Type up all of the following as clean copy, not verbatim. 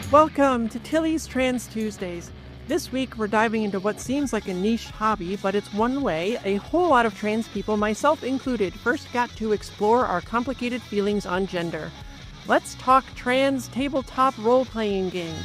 Welcome to Tilly's Trans Tuesdays. This week we're diving into what seems like a niche hobby, but it's one way a whole lot of trans people, myself included, first got to explore our complicated feelings on gender. Let's talk trans tabletop role-playing games.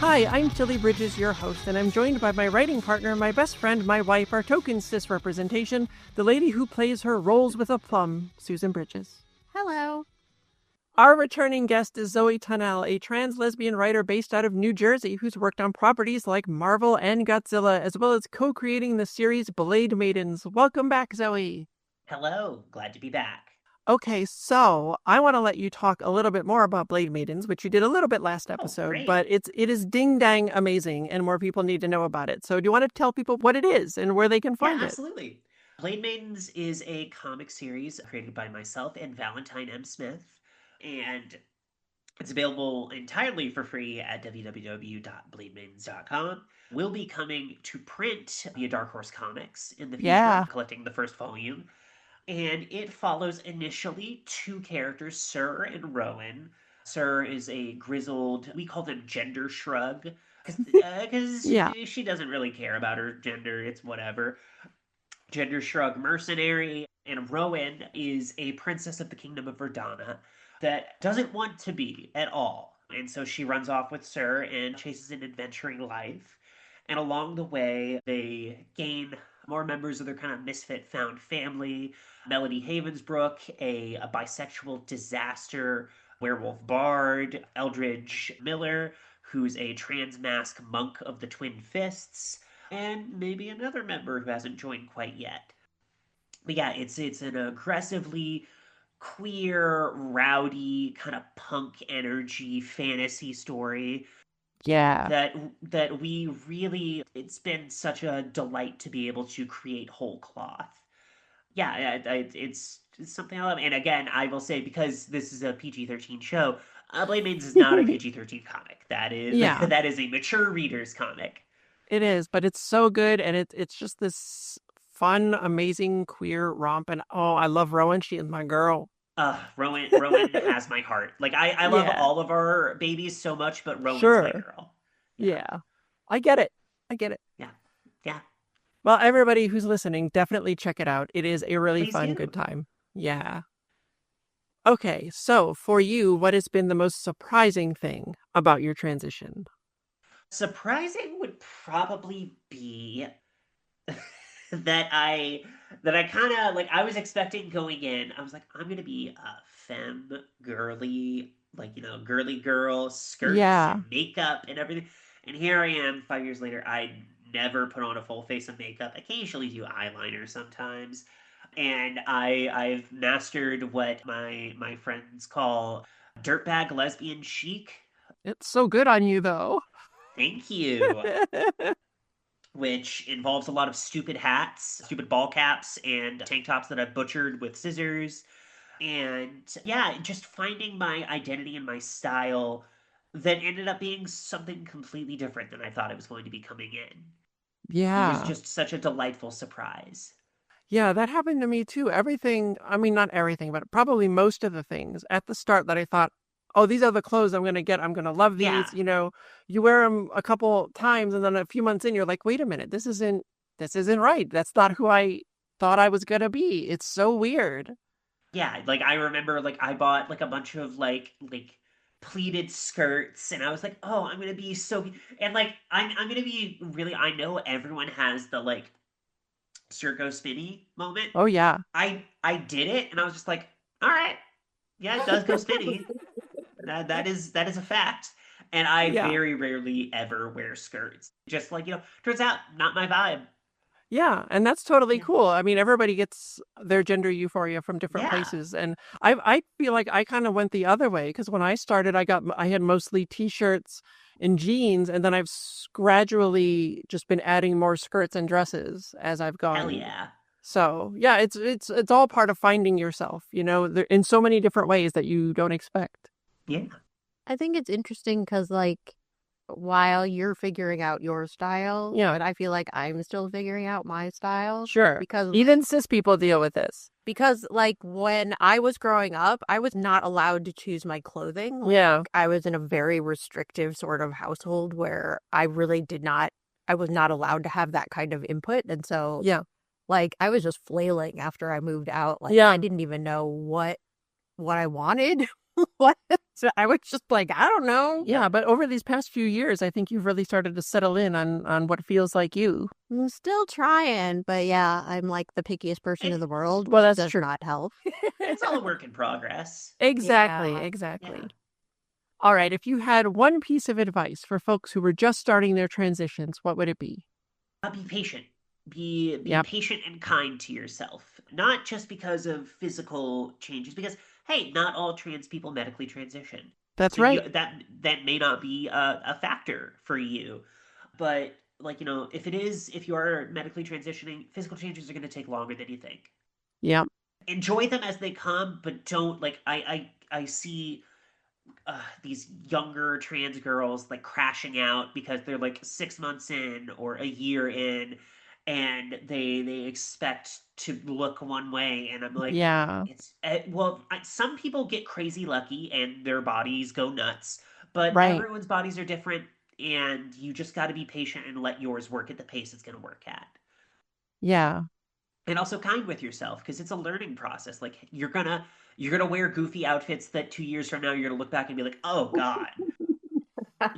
Hi, I'm Tilly Bridges, your host, and I'm joined by my writing partner, my best friend, my wife, our token cis representation, the lady who plays her roles with aplomb, Susan Bridges. Hello. Our returning guest is Zoe Tunnell, a trans lesbian writer based out of New Jersey who's worked on properties like Marvel and Godzilla, as well as co-creating the series Blade Maidens. Welcome back, Zoe. Hello, glad to be back. Okay, so I want to let you talk a little bit more about Blade Maidens, which you did a little bit last episode, but it is ding-dang amazing, and more people need to know about it. So do you want to tell people what it is and where they can find it? Absolutely. Blade Maidens is a comic series created by myself and Valentine M. Smith, and it's available entirely for free at www.blademaidens.com. We'll be coming to print via Dark Horse Comics in the future, collecting the first volume. And it follows initially two characters, Sir and Rowan. Sir is a grizzled, we call them gender shrug, because she doesn't really care about her gender, it's whatever. Gender shrug mercenary. And Rowan is a princess of the kingdom of Verdana that doesn't want to be at all. And so she runs off with Sir and chases an adventuring life. And along the way, they gain more members of their kind of misfit found family. Melody Havensbrook, a bisexual disaster werewolf bard. Eldridge Miller, who's a trans mask monk of the Twin Fists. And maybe another member who hasn't joined quite yet. But yeah, it's an aggressively queer, rowdy, kind of punk energy fantasy story. Yeah. That we really, it's been such a delight to be able to create whole cloth. Yeah, it's something I love. And again, I will say, because this is a PG-13 show, Blade Maidens is not a PG-13 comic. That is that is a mature reader's comic. It is, but it's so good, and it's just this fun, amazing queer romp. And oh, I love Rowan. She is my girl. Rowan has my heart. Like, I love all of our babies so much, but Rowan's my girl. Yeah. I get it. Yeah. Well, everybody who's listening, definitely check it out. It is a really fun, good time. Yeah. Okay, so for you, what has been the most surprising thing about your transition? Surprising would probably be that I kind of, like, I was expecting going in, I was like, I'm going to be a femme, girly, like, girly girl, skirts and makeup and everything. And here I am 5 years later. I never put on a full face of makeup. Occasionally do eyeliner sometimes. And I've mastered what my friends call dirtbag lesbian chic. It's so good on you, though. Thank you. Which involves a lot of stupid hats, stupid ball caps, and tank tops that I've butchered with scissors. And yeah, just finding my identity and my style that ended up being something completely different than I thought it was going to be coming in. Yeah. It was just such a delightful surprise. Yeah, that happened to me too. Everything, I mean, not everything, but probably most of the things at the start that I thought, oh, these are the clothes I'm going to get. I'm going to love these. You wear them a couple times and then a few months in, you're like, wait a minute, this isn't right. That's not who I thought I was going to be. It's so weird. Yeah, like I remember, like I bought like a bunch of like pleated skirts, and I was like, oh, I'm gonna be so, and like I'm gonna be really. I know everyone has the like Circo spinny moment. Oh yeah. I did it, and I was just like, all right, yeah, it does go spinny. That is a fact. And I Yeah. very rarely ever wear skirts. Just like, turns out not my vibe. Yeah, and that's totally Yeah. cool. I mean, everybody gets their gender euphoria from different Yeah. places, and I feel like I kind of went the other way because when I started, I had mostly t-shirts and jeans, and then gradually just been adding more skirts and dresses as I've Hell gone. yeah. So yeah, it's all part of finding yourself, in so many different ways that you don't expect. Yeah. I think it's interesting because, like, while you're figuring out your style, Yeah. but I feel like I'm still figuring out my style. Sure. Because Even cis people deal with this. Because, like, when I was growing up, I was not allowed to choose my clothing. Yeah. I was in a very restrictive sort of household where I really I was not allowed to have that kind of input. And so, Yeah. like, I was just flailing after I moved out. Like, Yeah. I didn't even know what I wanted. What? So I was just like, I don't know. Yeah, but over these past few years, I think you've really started to settle in on what feels like you. I'm still trying, but yeah, I'm like the pickiest person in the world. Well, that's does true. not help. It's all a work in progress. Exactly, Yeah. exactly. Yeah. All right, if you had one piece of advice for folks who were just starting their transitions, what would it be? Be patient. Be Yep. patient and kind to yourself. Not just because of physical changes, because hey, not all trans people medically transition. That's So right. that may not be a factor for you. But like, if you are medically transitioning, physical changes are going to take longer than you think. Yep. Enjoy them as they come, but don't like I see these younger trans girls like crashing out because they're like 6 months in or a year in, and they expect to look one way, and I'm like, Yeah. some people get crazy lucky and their bodies go nuts, but Right. everyone's bodies are different, and you just got to be patient and let yours work at the pace it's going to work at. Yeah. And also kind with yourself because it's a learning process. Like you're gonna wear goofy outfits that 2 years from now you're gonna look back and be like, oh god.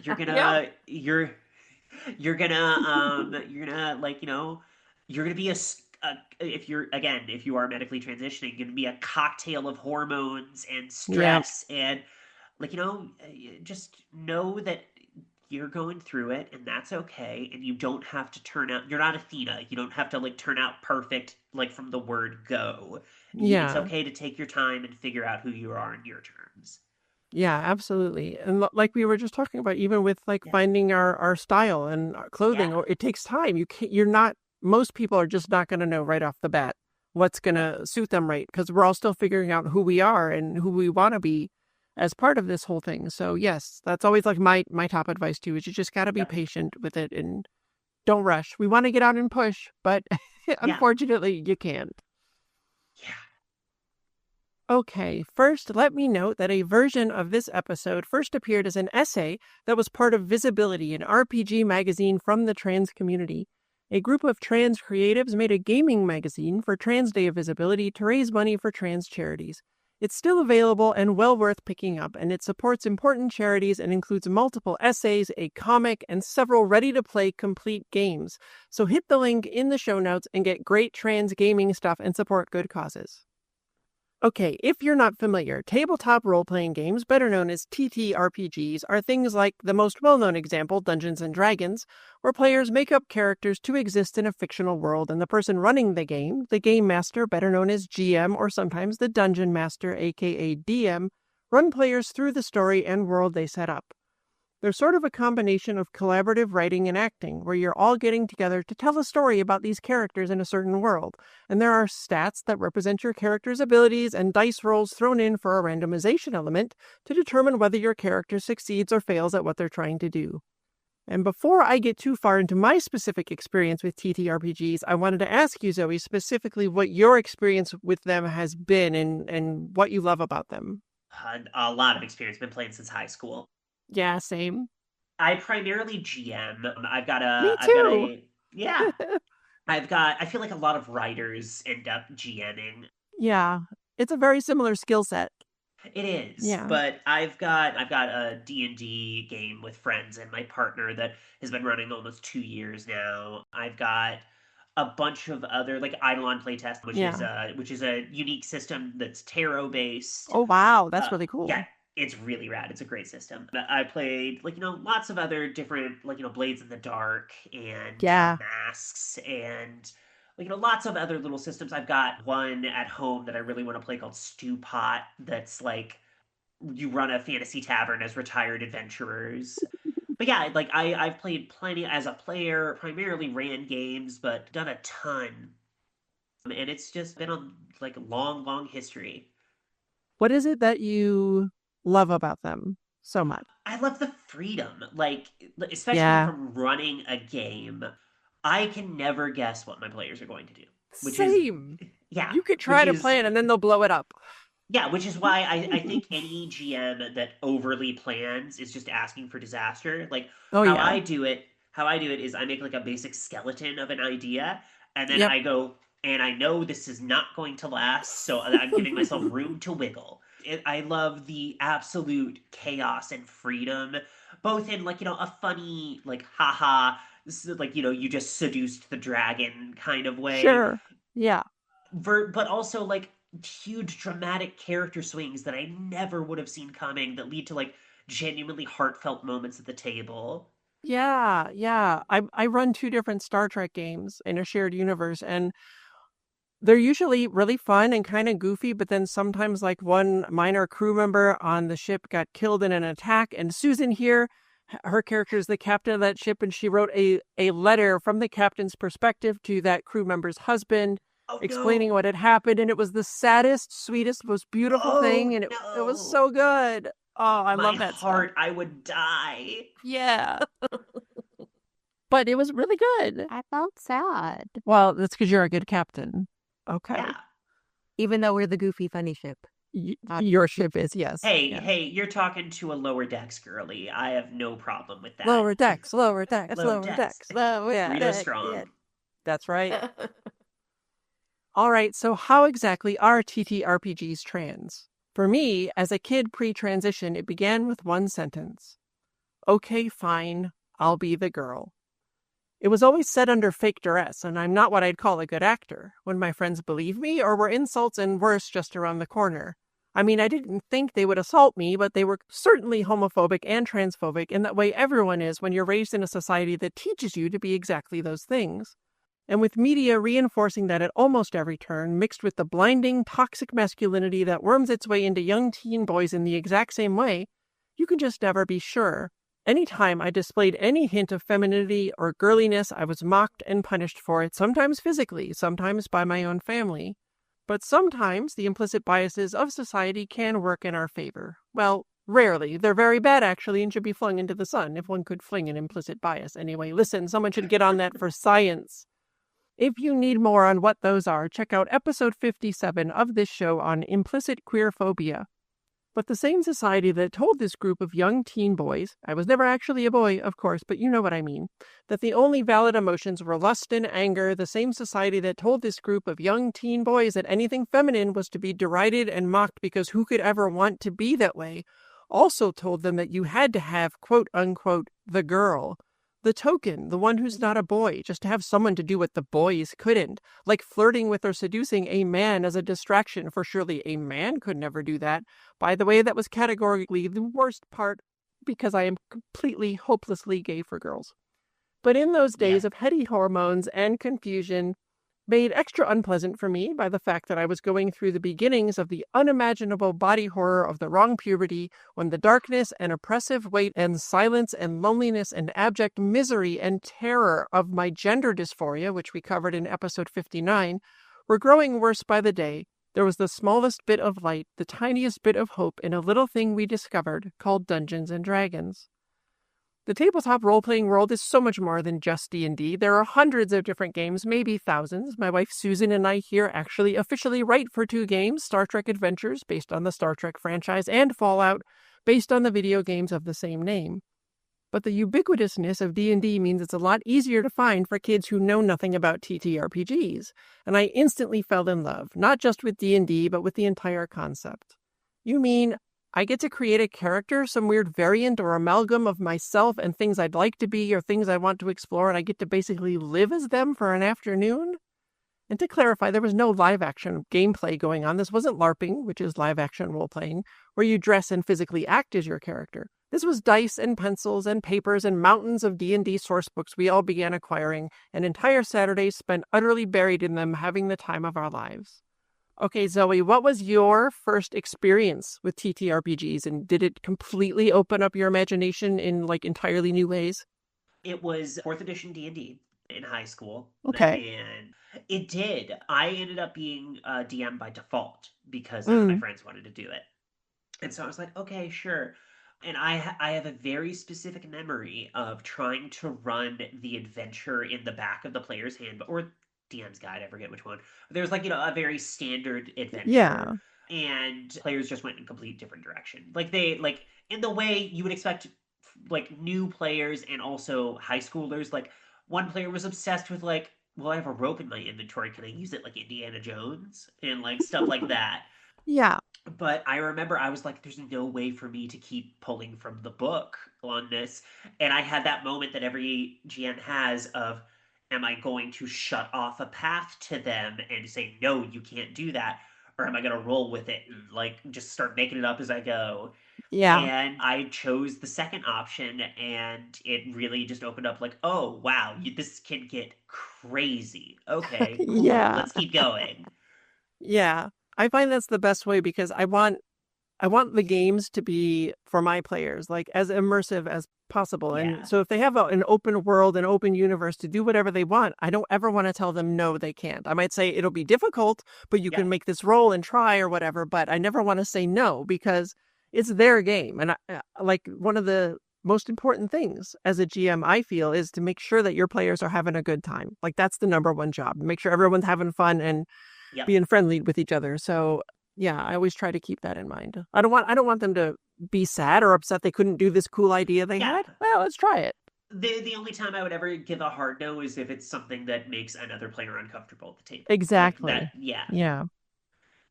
You're Yep. gonna you're gonna like you're gonna be if you are medically transitioning, you're gonna be a cocktail of hormones and Yep. stress and like just know that you're going through it and that's okay, and you don't have to turn out, you're not Athena, you don't have to like turn out perfect like from the word go. It's Yeah. okay to take your time and figure out who you are in your terms. Yeah, absolutely. And like we were just talking about, even with like Yeah. finding our style and our clothing, Yeah. or it takes time. Most people are just not going to know right off the bat what's going to suit them right, because we're all still figuring out who we are and who we want to be as part of this whole thing. So yes, that's always like my top advice too, is you just got to be Yep. patient with it and don't rush. We want to get out and push, but Yeah. unfortunately you can't. Yeah. Okay, first, let me note that a version of this episode first appeared as an essay that was part of Visibility, an RPG magazine from the trans community. A group of trans creatives made a gaming magazine for Trans Day of Visibility to raise money for trans charities. It's still available and well worth picking up, and it supports important charities and includes multiple essays, a comic, and several ready-to-play complete games. So hit the link in the show notes and get great trans gaming stuff and support good causes. Okay, if you're not familiar, tabletop role-playing games, better known as TTRPGs, are things like the most well-known example, Dungeons & Dragons, where players make up characters to exist in a fictional world, and the person running the game master, better known as GM, or sometimes the Dungeon Master, aka DM, run players through the story and world they set up. They're sort of a combination of collaborative writing and acting, where you're all getting together to tell a story about these characters in a certain world. And there are stats that represent your character's abilities and dice rolls thrown in for a randomization element to determine whether your character succeeds or fails at what they're trying to do. And before I get too far into my specific experience with TTRPGs, I wanted to ask you, Zoe, specifically what your experience with them has been and what you love about them. A lot of experience. Been playing since high school. Yeah, same. I primarily GM. Me too. Yeah. I feel like a lot of writers end up GMing. Yeah, it's a very similar skill set. It is, Yeah. but I've got a D&D game with friends and my partner that has been running almost 2 years now. I've got a bunch of other like Eidolon playtest, which is Yeah. a unique system that's tarot based. Oh, wow. That's really Yeah, cool. It's really rad. It's a great system. I played lots of other different Blades in the Dark and Yeah. Masks and lots of other little systems. I've got one at home that I really want to play called Stew Pot. That's like you run a fantasy tavern as retired adventurers. But yeah, I've played plenty as a player, primarily ran games, but done a ton. And it's just been a long, long history. What is it that you love about them so much? I love the freedom, especially Yeah. from running a game. I can never guess what my players are going to do, which Same. is yeah, You could try which to is plan and then they'll blow it up. yeah, which is why I think any GM that overly plans is just asking for disaster. Like Oh, how yeah. how I do it is I make like a basic skeleton of an idea, and then Yep. I go and I know this is not going to last, so I'm giving myself room to wiggle. I love the absolute chaos and freedom, both in a funny haha, you just seduced the dragon kind of way, Sure. Yeah. but also huge dramatic character swings that I never would have seen coming that lead to genuinely heartfelt moments at the table. Yeah. Yeah. I run 2 different Star Trek games in a shared universe, and they're usually really fun and kind of goofy, but then sometimes one minor crew member on the ship got killed in an attack, and Susan here, her character is the captain of that ship, and she wrote a letter from the captain's perspective to that crew member's husband Oh explaining no! what had happened, and it was the saddest, sweetest, most beautiful thing, Oh and it was no! so good. Oh, I My love that stuff. heart, I would die. Yeah. But it was really good. I felt sad. Well, that's because you're a good captain. Okay. Yeah. Even though we're the goofy, funny ship. Your ship is, yes. Hey, yes. hey, you're talking to a lower decks girly. I have no problem with that. Lower decks, lower decks, Lower lower decks. decks. Lower Rito decks. strong. Yeah. That's right. All right, so how exactly are TTRPGs trans? For me, as a kid pre-transition, it began with one sentence. Okay, fine, I'll be the girl. It was always said under fake duress, and I'm not what I'd call a good actor. When my friends believed me, or were insults and worse just around the corner. I mean, I didn't think they would assault me, but they were certainly homophobic and transphobic in that way everyone is when you're raised in a society that teaches you to be exactly those things. And with media reinforcing that at almost every turn, mixed with the blinding, toxic masculinity that worms its way into young teen boys in the exact same way, you can just never be sure. Anytime I displayed any hint of femininity or girliness, I was mocked and punished for it, sometimes physically, sometimes by my own family. But sometimes the implicit biases of society can work in our favor. Well, rarely. They're very bad, actually, and should be flung into the sun, if one could fling an implicit bias. Anyway, listen, someone should get on that for science. If you need more on what those are, check out episode 57 of this show on implicit queerphobia. But the same society that told this group of young teen boys, I was never actually a boy, of course, but you know what I mean, that the only valid emotions were lust and anger, the same society that told this group of young teen boys that anything feminine was to be derided and mocked because who could ever want to be that way, also told them that you had to have, quote unquote, the girl. The token, the one who's not a boy, just to have someone to do what the boys couldn't, like flirting with or seducing a man as a distraction, for surely a man could never do that. By the way, that was categorically the worst part, because I am completely, hopelessly gay for girls. But in those days of heady hormones and confusion, made extra unpleasant for me by the fact that I was going through the beginnings of the unimaginable body horror of the wrong puberty, when the darkness and oppressive weight and silence and loneliness and abject misery and terror of my gender dysphoria, which we covered in episode 59, were growing worse by the day, there was the smallest bit of light, the tiniest bit of hope in a little thing we discovered called Dungeons and Dragons. The tabletop role-playing world is so much more than just D&D. There are hundreds of different games, maybe thousands. My wife Susan and I here actually officially write for 2 games, Star Trek Adventures, based on the Star Trek franchise, and Fallout, based on the video games of the same name. But the ubiquitousness of D&D means it's a lot easier to find for kids who know nothing about TTRPGs, and I instantly fell in love, not just with D&D, but with the entire concept. You mean I get to create a character, some weird variant or amalgam of myself and things I'd like to be or things I want to explore, and I get to basically live as them for an afternoon? And to clarify, there was no live-action gameplay going on. This wasn't LARPing, which is live-action role-playing, where you dress and physically act as your character. This was dice and pencils and papers and mountains of D&D source books we all began acquiring, and entire Saturdays spent utterly buried in them, having the time of our lives. Okay, Zoe, what was your first experience with TTRPGs, and did it completely open up your imagination in like entirely new ways? It was 4th edition D&D in high school. Okay. And it did. I ended up being DM by default because none of my friends wanted to do it. And so I was like, okay, sure. And I have a very specific memory of trying to run the adventure in the back of the player's handbook, or DM's guide, I forget which one. There's like, a very standard adventure. Yeah. And players just went in a complete different direction. Like in the way you would expect, like new players and also high schoolers. Like one player was obsessed with like, well, I have a rope in my inventory. Can I use it like Indiana Jones? And like stuff like that. Yeah. But I remember I was like, there's no way for me to keep pulling from the book on this. And I had that moment that every GM has of, am I going to shut off a path to them and say, no, you can't do that? Or am I going to roll with it and like just start making it up as I go? Yeah. And I chose the second option, and it really just opened up like, oh, wow, this can get crazy. Okay, cool. Yeah. Let's keep going. Yeah. I find that's the best way because I want the games to be, for my players, like as immersive as possible. Yeah. And so if they have an open world, an open universe to do whatever they want, I don't ever want to tell them, no, they can't. I might say it'll be difficult, but you can make this roll and try or whatever. But I never want to say no because it's their game. And like one of the most important things as a GM, I feel, is to make sure that your players are having a good time. Like that's the number one job. Make sure everyone's having fun and being friendly with each other. So yeah, I always try to keep that in mind. I don't want them to be sad or upset they couldn't do this cool idea they had. Well, let's try it. The only time I would ever give a hard no is if it's something that makes another player uncomfortable at the table. Exactly. Like that, yeah.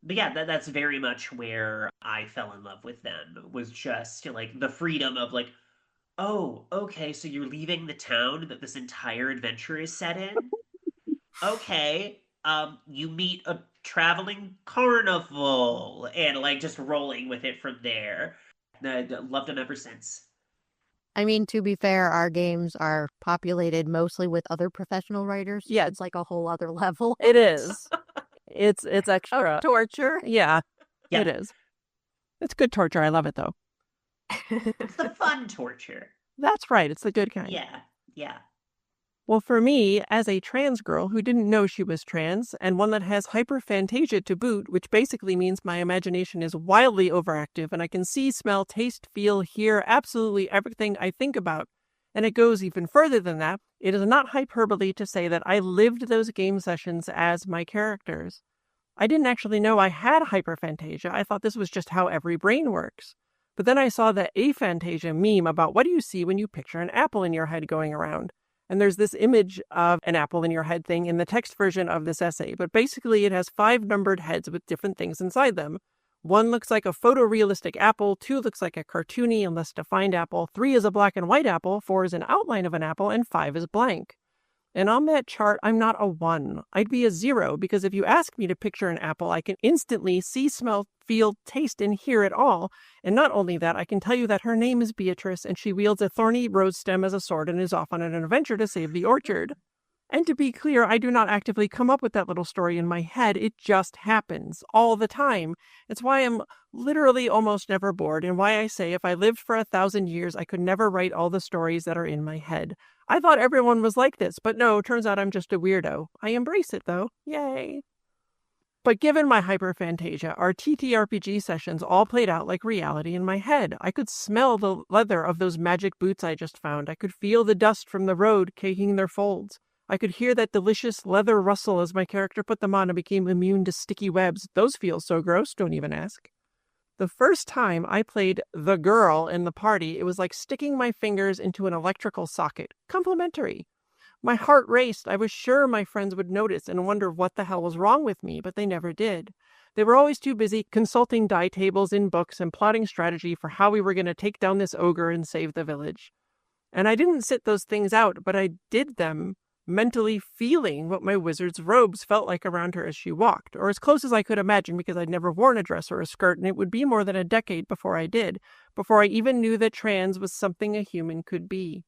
But yeah, that's very much where I fell in love with them, was just like the freedom of like, oh, okay, so you're leaving the town that this entire adventure is set in? Okay. You meet a traveling carnival and like just rolling with it from there. I loved them ever since. I mean, to be fair, our games are populated mostly with other professional writers. Yeah. It's like a whole other level. It is. It's extra. Torture. Yeah, it is. It's good torture. I love it, though. It's the fun torture. That's right. It's the good kind. Yeah. Well, for me, as a trans girl who didn't know she was trans, and one that has hyperphantasia to boot, which basically means my imagination is wildly overactive and I can see, smell, taste, feel, hear absolutely everything I think about, and it goes even further than that, it is not hyperbole to say that I lived those game sessions as my characters. I didn't actually know I had hyperphantasia. I thought this was just how every brain works. But then I saw the aphantasia meme about what do you see when you picture an apple in your head going around. And there's this image of an apple in your head thing in the text version of this essay. But basically, it has 5 numbered heads with different things inside them. 1 looks like a photorealistic apple, 2 looks like a cartoony and less defined apple, 3 is a black and white apple, 4 is an outline of an apple, and 5 is blank. And on that chart, I'm not a 1. I'd be a 0 because if you ask me to picture an apple, I can instantly see, smell, feel, taste, and hear it all. And not only that, I can tell you that her name is Beatrice and she wields a thorny rose stem as a sword and is off on an adventure to save the orchard. And to be clear, I do not actively come up with that little story in my head. It just happens all the time. It's why I'm literally almost never bored and why I say if I lived for 1,000 years, I could never write all the stories that are in my head. I thought everyone was like this, but no, turns out I'm just a weirdo. I embrace it, though. Yay. But given my hyperphantasia, our TTRPG sessions all played out like reality in my head. I could smell the leather of those magic boots I just found. I could feel the dust from the road caking their folds. I could hear that delicious leather rustle as my character put them on and became immune to sticky webs. Those feel so gross, don't even ask. The first time I played the girl in the party, it was like sticking my fingers into an electrical socket. Complimentary. My heart raced. I was sure my friends would notice and wonder what the hell was wrong with me, but they never did. They were always too busy consulting die tables in books and plotting strategy for how we were going to take down this ogre and save the village. And I didn't sit those things out, but I did them mentally feeling what my wizard's robes felt like around her as she walked, or as close as I could imagine because I'd never worn a dress or a skirt, and it would be more than a decade before I did, before I even knew that trans was something a human could be.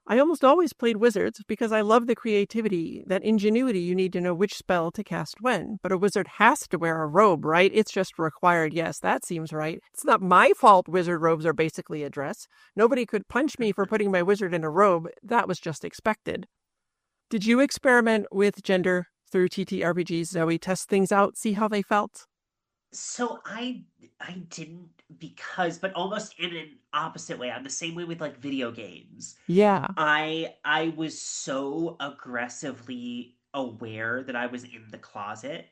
I almost always played wizards because I love the creativity, that ingenuity you need to know which spell to cast when. But a wizard has to wear a robe, right? It's just required. Yes, that seems right. It's not my fault wizard robes are basically a dress. Nobody could punch me for putting my wizard in a robe. That was just expected. Did you experiment with gender through TTRPGs, Zoe? Test things out, see how they felt? So I didn't, but almost in an opposite way. I'm the same way with like video games. Yeah. I was so aggressively aware that I was in the closet.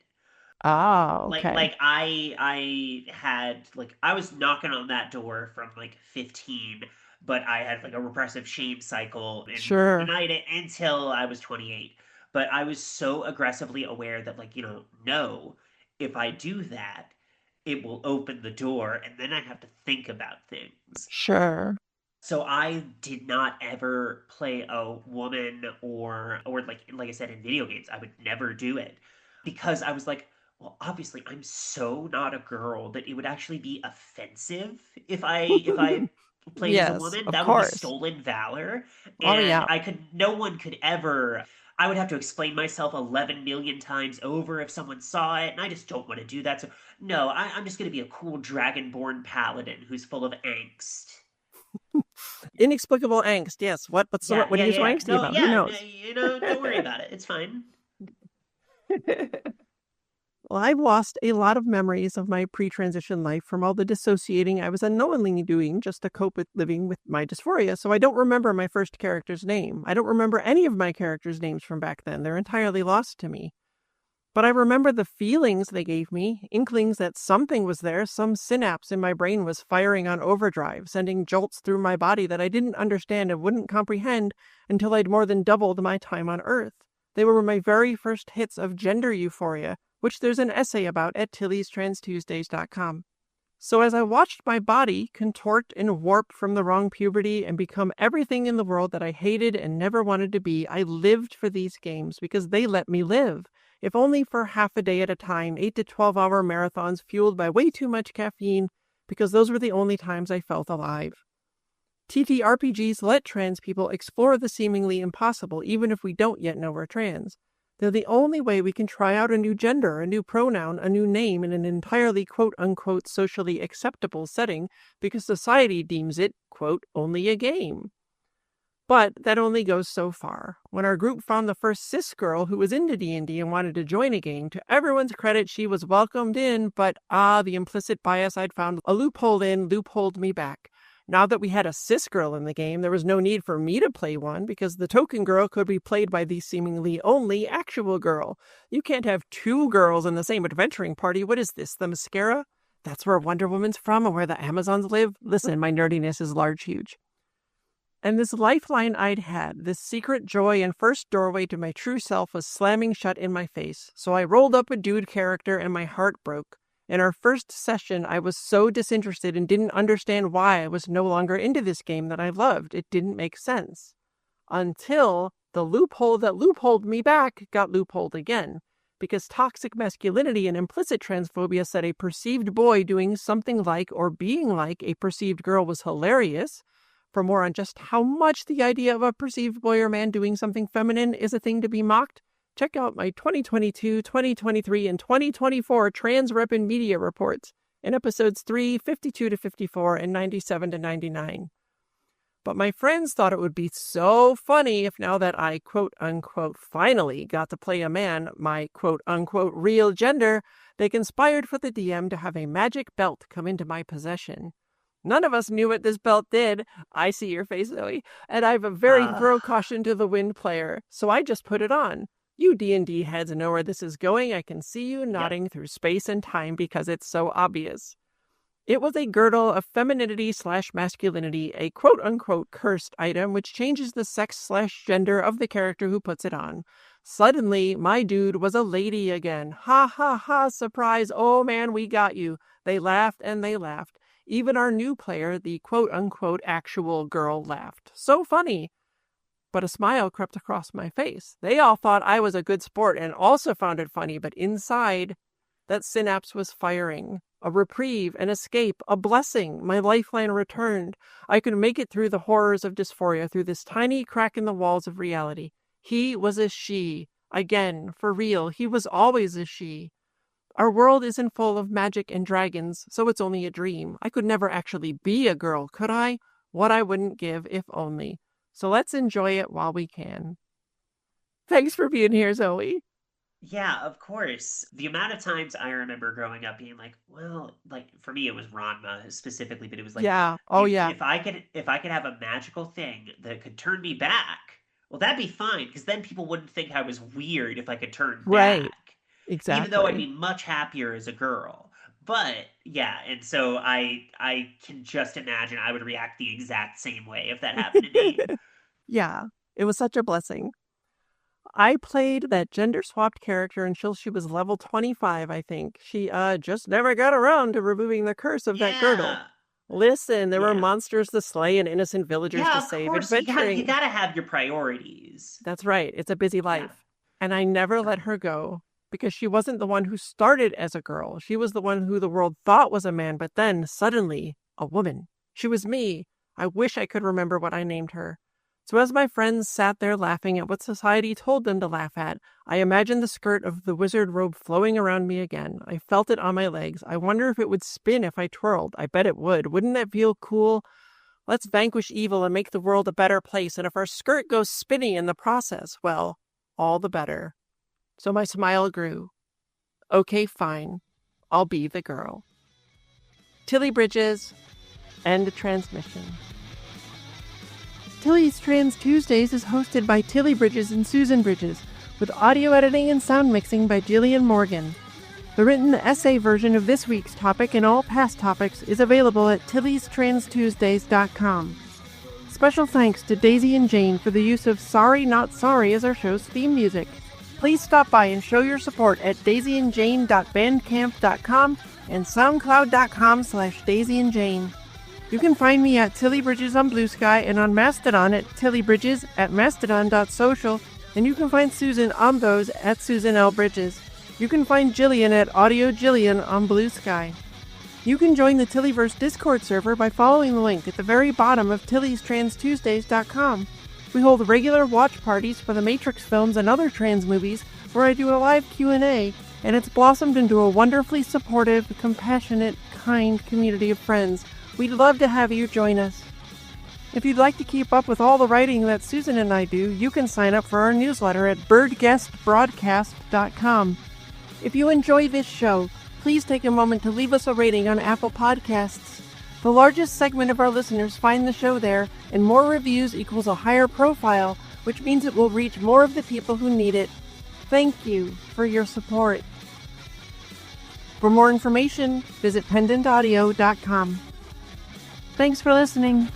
Ah, Like okay. like I had like I was knocking on that door from like 15, but I had like a repressive shame cycle and Sure. denied it until I was 28. But I was so aggressively aware that like, no, if I do that, it will open the door and then I have to think about things. Sure. So I did not ever play a woman or like I said in video games, I would never do it because I was like, well, obviously I'm so not a girl that it would actually be offensive if I played as a Yes, woman. of That would be course. stolen valor Oh, and yeah. no one could ever. I would have to explain myself 11 million times over if someone saw it, and I just don't want to do that. So, no, I'm just going to be a cool dragonborn paladin who's full of angst. Inexplicable angst. Yes. What Yeah, what are yeah, you yeah, so yeah. angsty No, about? Who yeah, no, knows? don't worry about it. It's fine. Well, I've lost a lot of memories of my pre-transition life from all the dissociating I was unknowingly doing just to cope with living with my dysphoria, so I don't remember my first character's name. I don't remember any of my characters' names from back then. They're entirely lost to me. But I remember the feelings they gave me, inklings that something was there, some synapse in my brain was firing on overdrive, sending jolts through my body that I didn't understand and wouldn't comprehend until I'd more than doubled my time on Earth. They were my very first hits of gender euphoria, which there's an essay about at tillystranstuesdays.com. So as I watched my body contort and warp from the wrong puberty and become everything in the world that I hated and never wanted to be, I lived for these games because they let me live. If only for half a day at a time, 8 to 12-hour marathons fueled by way too much caffeine, because those were the only times I felt alive. TTRPGs let trans people explore the seemingly impossible, even if we don't yet know we're trans. They're the only way we can try out a new gender, a new pronoun, a new name in an entirely quote-unquote socially acceptable setting because society deems it, quote, only a game. But that only goes so far. When our group found the first cis girl who was into D&D and wanted to join a game, to everyone's credit, she was welcomed in, but the implicit bias I'd found a loophole in loopholed me back. Now that we had a cis girl in the game, there was no need for me to play one because the token girl could be played by the seemingly only actual girl. You can't have two girls in the same adventuring party. What is this, the mascara? That's where Wonder Woman's from and where the Amazons live? Listen, my nerdiness is large, huge. And this lifeline I'd had, this secret joy and first doorway to my true self was slamming shut in my face. So I rolled up a dude character and my heart broke. In our first session, I was so disinterested and didn't understand why I was no longer into this game that I loved. It didn't make sense. Until the loophole that loopholed me back got loopholed again. Because toxic masculinity and implicit transphobia said a perceived boy doing something like or being like a perceived girl was hilarious. For more on just how much the idea of a perceived boy or man doing something feminine is a thing to be mocked, check out my 2022, 2023, and 2024 Trans Rep and Media reports in episodes 3, 52 to 54, and 97 to 99. But my friends thought it would be so funny if now that I quote-unquote finally got to play a man, my quote-unquote real gender, they conspired for the DM to have a magic belt come into my possession. None of us knew what this belt did. I see your face, Zoe. And I've a very throw caution to the wind player, so I just put it on. You D&D heads know where this is going. I can see you nodding through space and time because it's so obvious. It was a girdle of femininity/masculinity, a quote-unquote cursed item which changes the sex/gender of the character who puts it on. Suddenly, my dude was a lady again. Ha ha ha, surprise, oh man, we got you. They laughed and they laughed. Even our new player, the quote-unquote actual girl, laughed. So funny. But a smile crept across my face. They all thought I was a good sport and also found it funny, but inside, that synapse was firing. A reprieve, an escape, a blessing. My lifeline returned. I could make it through the horrors of dysphoria, through this tiny crack in the walls of reality. He was a she. Again, for real, he was always a she. Our world isn't full of magic and dragons, so it's only a dream. I could never actually be a girl, could I? What I wouldn't give, if only. So let's enjoy it while we can. Thanks for being here, Zoe. Yeah, of course. The amount of times I remember growing up being like, well, like for me it was Ranma specifically, but it was like, yeah, oh yeah. If I could have a magical thing that could turn me back, well, that'd be fine because then people wouldn't think I was weird if I could turn back. Exactly. Even though I'd be much happier as a girl. But yeah, and so I can just imagine I would react the exact same way if that happened to me. Yeah, it was such a blessing. I played that gender-swapped character until she was level 25, I think. She just never got around to removing the curse of that girdle. Listen, there were monsters to slay and innocent villagers to save. You gotta have your priorities. That's right. It's a busy life. And I never let her go because she wasn't the one who started as a girl. She was the one who the world thought was a man, but then, suddenly, a woman. She was me. I wish I could remember what I named her. So as my friends sat there laughing at what society told them to laugh at, I imagined the skirt of the wizard robe flowing around me again. I felt it on my legs. I wonder if it would spin if I twirled. I bet it would. Wouldn't that feel cool? Let's vanquish evil and make the world a better place. And if our skirt goes spinny in the process, well, all the better. So my smile grew. Okay, fine. I'll be the girl. Tilly Bridges, end transmission. Tilly's Trans Tuesdays is hosted by Tilly Bridges and Susan Bridges, with audio editing and sound mixing by Jillian Morgan. The written essay version of this week's topic and all past topics is available at tillystranstuesdays.com. Special thanks to Daisy and Jane for the use of Sorry Not Sorry as our show's theme music. Please stop by and show your support at daisyandjane.bandcamp.com and soundcloud.com/daisyandjane. You can find me at Tilly Bridges on Blue Sky and on Mastodon at tillybridges at mastodon.social, and you can find Susan on those at Susan L. Bridges. You can find Jillian at Audio Jillian on Blue Sky. You can join the Tillyverse Discord server by following the link at the very bottom of tillystranstuesdays.com. We hold regular watch parties for the Matrix films and other trans movies where I do a live Q&A, and it's blossomed into a wonderfully supportive, compassionate, kind community of friends. We'd love to have you join us. If you'd like to keep up with all the writing that Susan and I do, you can sign up for our newsletter at birdguestbroadcast.com. If you enjoy this show, please take a moment to leave us a rating on Apple Podcasts. The largest segment of our listeners find the show there, and more reviews equals a higher profile, which means it will reach more of the people who need it. Thank you for your support. For more information, visit pendantaudio.com. Thanks for listening.